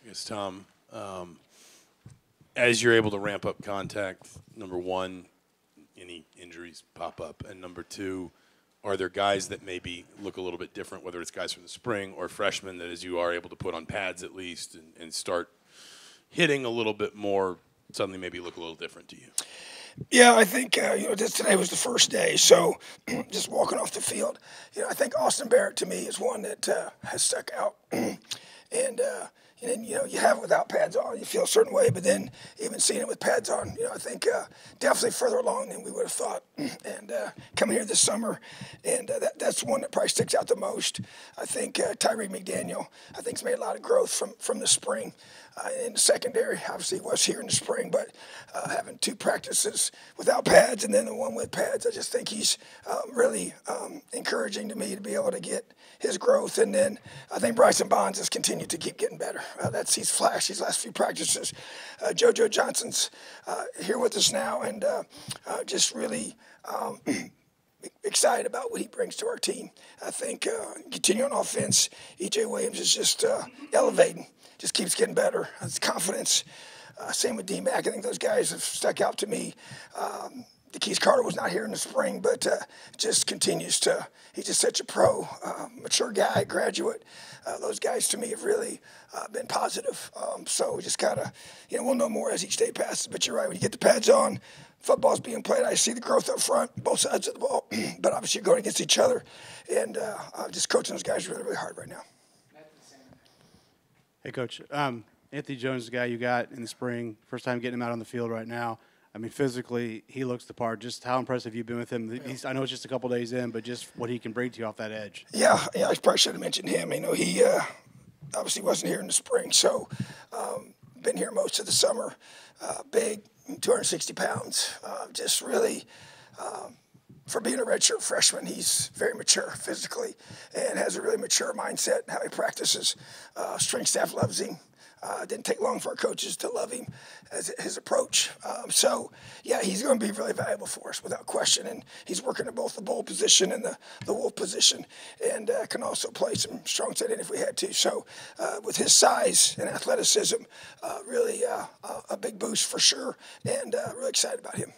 I guess, Tom, as you're able to ramp up contact, number one, any injuries pop up, and number two, are there guys that maybe look a little bit different, whether it's guys from the spring or freshmen, that as you are able to put on pads at least and start hitting a little bit more, suddenly maybe look a little different to you? Yeah, I think today was the first day, so just walking off the field, I think Austin Barrett to me is one that has stuck out, and then you have it without pads on, you feel a certain way, but then even seeing it with pads on, I think definitely further along than we would have thought, and coming here this summer, and that's one that probably sticks out the most. I think Tyree McDaniel, I think, has made a lot of growth from the spring. In the secondary, obviously he was here in the spring, but having 2 practices without pads and then the one with pads, I just think he's really encouraging to me to be able to get his growth. And then I think Bryson Bonds has continued to keep getting better. He's flashed these last few practices. JoJo Johnson's here with us now, and just really excited about what he brings to our team. I think continuing on offense, E.J. Williams is just elevating. Just keeps getting better. His confidence. Same with D-Mac. I think those guys have stuck out to me. DeKeys Carter was not here in the spring, but just continues to. He's just such a pro, mature guy, graduate. Those guys to me have really been positive. So we just gotta, we'll know more as each day passes. But you're right. When you get the pads on, football's being played. I see the growth up front, both sides of the ball. But obviously you're going against each other, and just coaching those guys really, really hard right now. Hey, Coach. Anthony Jones is the guy you got in the spring. First time getting him out on the field right now. I mean, physically, he looks the part. Just how impressive have you been with him? I know it's just a couple days in, but just what he can bring to you off that edge. Yeah, I probably should have mentioned him. He obviously wasn't here in the spring, so been here most of the summer. Big, 260 pounds. Just really, for being a redshirt freshman, he's very mature physically and has a really mature mindset in how he practices. Strength staff loves him. Didn't take long for our coaches to love him as his approach. So, yeah, he's going to be really valuable for us without question. And he's working at both the bull position and the wolf position, and can also play some strong side end if we had to. So, with his size and athleticism, really a big boost for sure, and really excited about him.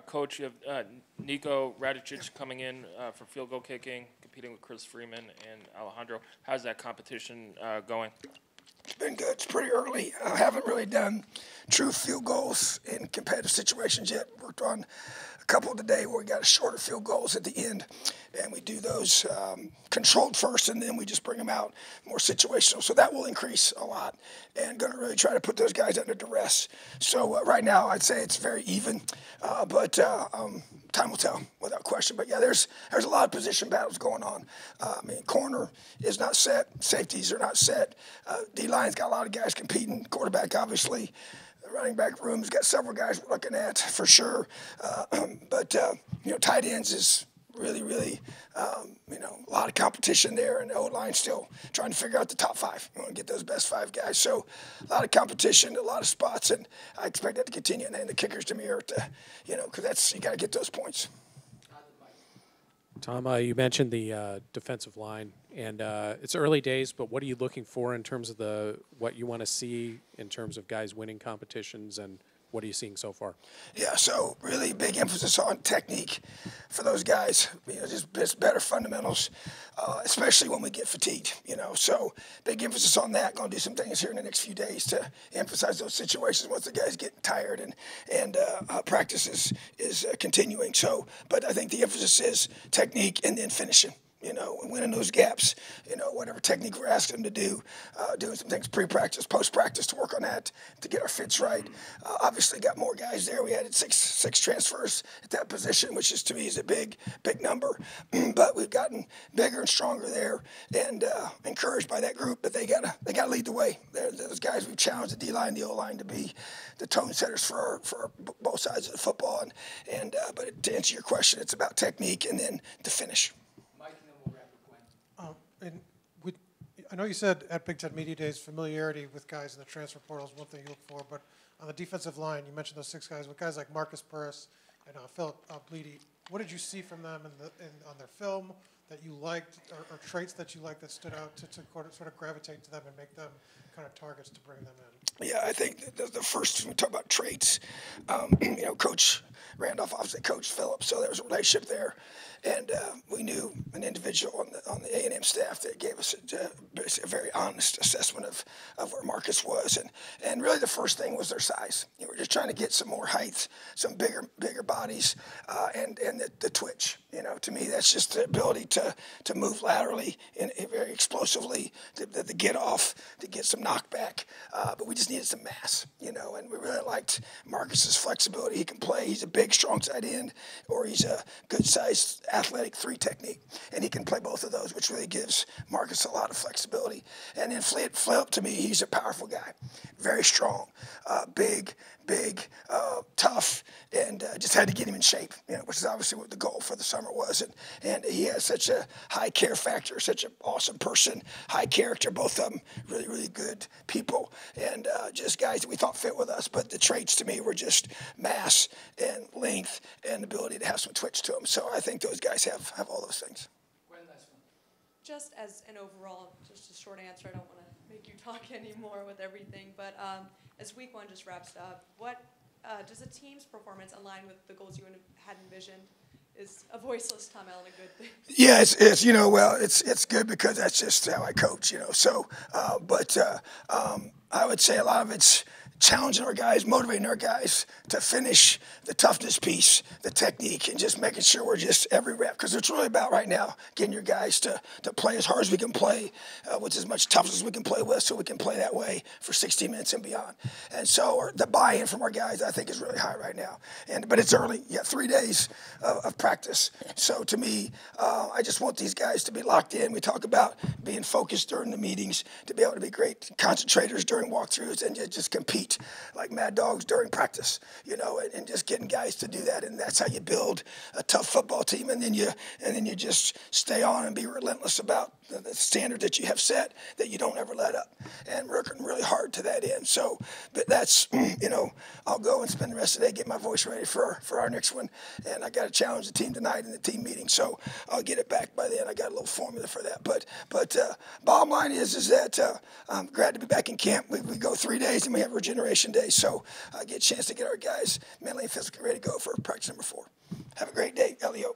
Coach, you have Nico Radicich coming in for field goal kicking, competing with Chris Freeman and Alejandro. How's that competition going? It's been good. It's pretty early. I haven't really done true field goals in competitive situations yet. Worked on a couple today where we got shorter field goals at the end, and we do those controlled first, and then we just bring them out more situational. So that will increase a lot, and going to really try to put those guys under duress. So right now I'd say it's very even, but time will tell without question. But yeah, there's a lot of position battles going on. Corner is not set, safeties are not set. D-line's got a lot of guys competing. Quarterback, obviously. The running back room's got several guys we're looking at for sure. But tight ends is really, a lot of competition there, and the O-line still trying to figure out the top 5. You want to get those best 5 guys. So a lot of competition, a lot of spots, and I expect that to continue. And then the kickers to me are because you got to get those points. Tom, you mentioned the defensive line, and it's early days, but what are you looking for in terms of what you want to see in terms of guys winning competitions, and what are you seeing so far? Yeah, so really big emphasis on technique for those guys. Just better fundamentals, especially when we get fatigued. So big emphasis on that. Going to do some things here in the next few days to emphasize those situations once the guys get tired and practice is continuing. So, but I think the emphasis is technique and then finishing. Winning those gaps, whatever technique we're asking them to do, doing some things pre-practice, post-practice to work on that, to get our fits right. Obviously got more guys there. We added six transfers at that position, which to me is a big number. But we've gotten bigger and stronger there, and encouraged by that group. But they gotta lead the way. Those guys we've challenged the D-line, the O-line to be the tone setters for both sides of the football. But to answer your question, it's about technique and then to finish. I know you said at Big Ten Media Days familiarity with guys in the transfer portal is one thing you look for, but on the defensive line, you mentioned those 6 guys, with guys like Marcus Burris and Philip Bleedy. What did you see from them on their film, that you liked, or traits that you liked that stood out to sort of gravitate to them and make them kind of targets to bring them in? Yeah, I think the first, when we talk about traits, Coach Randolph obviously coached Phillips, so there was a relationship there. And we knew an individual on the A&M staff that gave us a very honest assessment of where Marcus was. And really the first thing was their size. We're just trying to get some more height, some bigger bodies, and the twitch. To me, that's just the ability to move laterally and very explosively, to get off, to get some knockback. But we just needed some mass, and we really liked Marcus's flexibility. He can play. He's a big, strong tight end, or he's a good-sized athletic 3 technique, and he can play both of those, which really gives Marcus a lot of flexibility. And then Flip, to me, he's a powerful guy, very strong, big, tough, and just had to get him in shape, which is obviously what the goal for the summer was. And he has such a high care factor, such an awesome person, high character, both of them really, really good people, and just guys that we thought fit with us. But the traits to me were just mass and length and ability to have some twitch to them. So I think those guys have all those things. Just as an overall, just a short answer, I don't want to make you talk anymore with everything, but as week 1 just wraps up, what does the team's performance align with the goals you had envisioned? Is a voiceless Tom Allen a good thing? Yeah, it's good because that's just how I coach, So, but I would say a lot of it's challenging our guys, motivating our guys to finish the toughness piece, the technique, and just making sure we're just every rep. Because it's really about right now getting your guys to play as hard as we can play, with as much toughness as we can play with, so we can play that way for 60 minutes and beyond. And so the buy-in from our guys, I think, is really high right now. But it's early. You got 3 days of practice. So to me, I just want these guys to be locked in. We talk about being focused during the meetings, to be able to be great concentrators during walkthroughs, and just compete like mad dogs during practice, and just getting guys to do that. And that's how you build a tough football team. And then you just stay on and be relentless about the standard that you have set, that you don't ever let up, and working really hard to that end. So, but that's, I'll go and spend the rest of the day, get my voice ready for our next one. And I got to challenge the team tonight in the team meeting. So I'll get it back by then. I got a little formula for that. But bottom line is that I'm glad to be back in camp. We go 3 days and we have regeneration day. So I get a chance to get our guys mentally and physically ready to go for practice number 4. Have a great day, Elio.